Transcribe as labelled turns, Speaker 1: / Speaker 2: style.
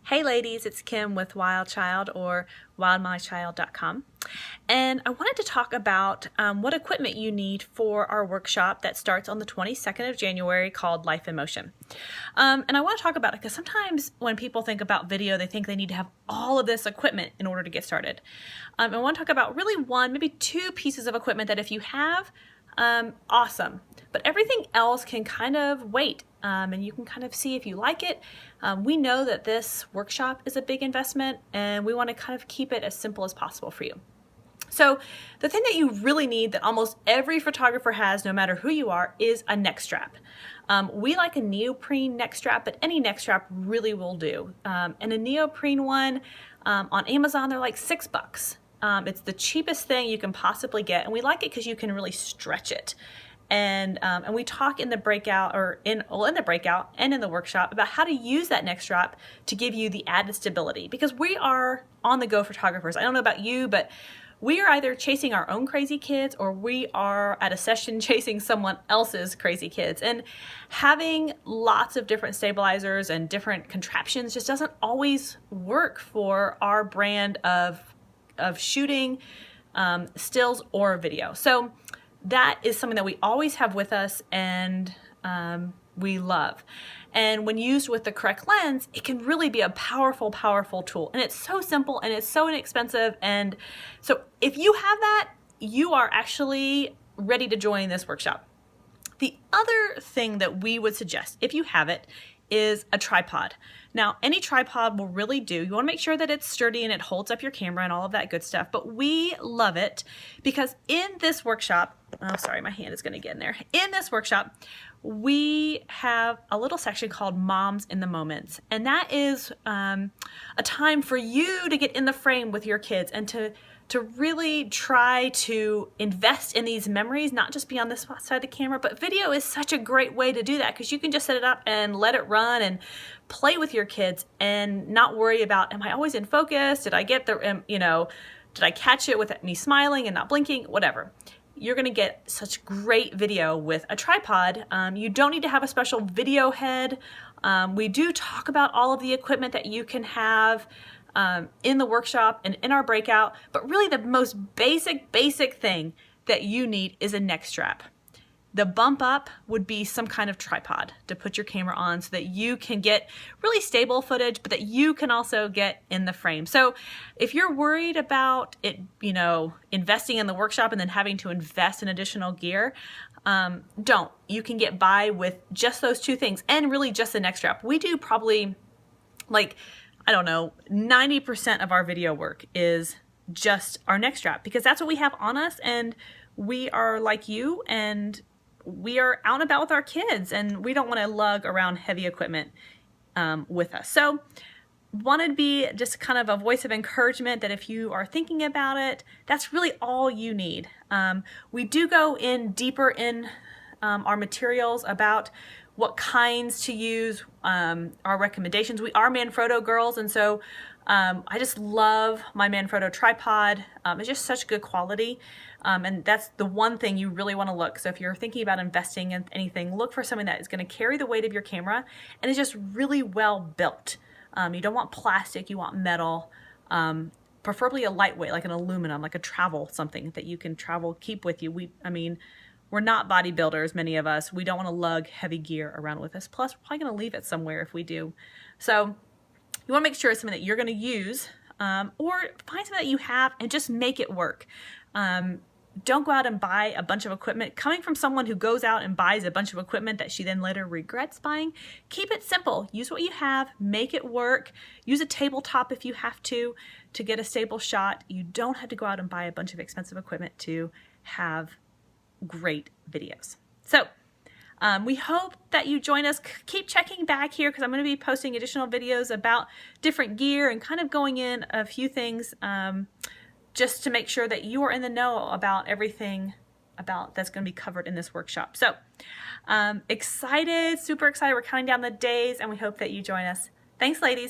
Speaker 1: Hey ladies, it's Kim with Wild Child or wildmychild.com, and I wanted to talk about what equipment you need for our workshop that starts on the 22nd of January called Life in Motion. And I want to talk about it because sometimes when people think about video, they think they need to have all of this equipment in order to get started. I want to talk about really one, maybe two pieces of equipment that if you have, awesome. But everything else can kind of wait, and you can kind of see if you like it. We know that this workshop is a big investment, and we want to kind of keep it as simple as possible for you. So the thing that you really need that almost every photographer has, no matter who you are, is a neck strap. We like a neoprene neck strap, but any neck strap really will do. And a neoprene one on Amazon, they're like $6. It's the cheapest thing you can possibly get, and we like it because you can really stretch it. And we talk in the breakout in the breakout and in the workshop about how to use that neck strap to give you the added stability, because we are on the go photographers. I don't know about you, but we are either chasing our own crazy kids or we are at a session chasing someone else's crazy kids. And having lots of different stabilizers and different contraptions just doesn't always work for our brand of shooting stills or video. So that is something that we always have with us and we love. And when used with the correct lens, it can really be a powerful, powerful tool. And it's so simple and it's so inexpensive. And so if you have that, you are actually ready to join this workshop. The other thing that we would suggest, if you have it, is a tripod. Now, any tripod will really do. You want to make sure that it's sturdy and it holds up your camera and all of that good stuff. But we love it because in this workshop, oh, sorry, my hand is going to get in there. In this workshop, we have a little section called Moms in the Moments. And that is a time for you to get in the frame with your kids and to really try to invest in these memories, not just be on this side of the camera, but video is such a great way to do that because you can just set it up and let it run and play with your kids and not worry about, am I always in focus? Did I get the, did I catch it with me smiling and not blinking? Whatever. You're gonna get such great video with a tripod. You don't need to have a special video head. We do talk about all of the equipment that you can have in the workshop and in our breakout, but really the most basic thing that you need is a neck strap. The bump up would be some kind of tripod to put your camera on so that you can get really stable footage, but that you can also get in the frame. So if you're worried about it, investing in the workshop and then having to invest in additional gear, don't. You can get by with just those two things and really just the neck strap. We do probably 90% of our video work is just our neck strap because that's what we have on us, and we are like you and we are out and about with our kids and we don't want to lug around heavy equipment with us. So wanted to be just kind of a voice of encouragement that if you are thinking about it, that's really all you need. We do go in deeper in our materials about what kinds to use, our recommendations. We are Manfrotto girls, and so I just love my Manfrotto tripod. It's just such good quality, and that's the one thing you really want to look. So if you're thinking about investing in anything, look for something that is going to carry the weight of your camera and is just really well built. You don't want plastic, you want metal, preferably a lightweight, like an aluminum, like a travel something that you can keep with you. We're not bodybuilders, many of us. We don't want to lug heavy gear around with us. Plus, we're probably going to leave it somewhere if we do. So you want to make sure it's something that you're going to use, or find something that you have and just make it work. Don't go out and buy a bunch of equipment. Coming from someone who goes out and buys a bunch of equipment that she then later regrets buying, keep it simple. Use what you have, make it work. Use a tabletop if you have to get a stable shot. You don't have to go out and buy a bunch of expensive equipment to have great videos. So we hope that you join us. Keep checking back here because I'm going to be posting additional videos about different gear and kind of going in a few things just to make sure that you are in the know about everything about that's going to be covered in this workshop. So excited, super excited. We're counting down the days and we hope that you join us. Thanks, ladies.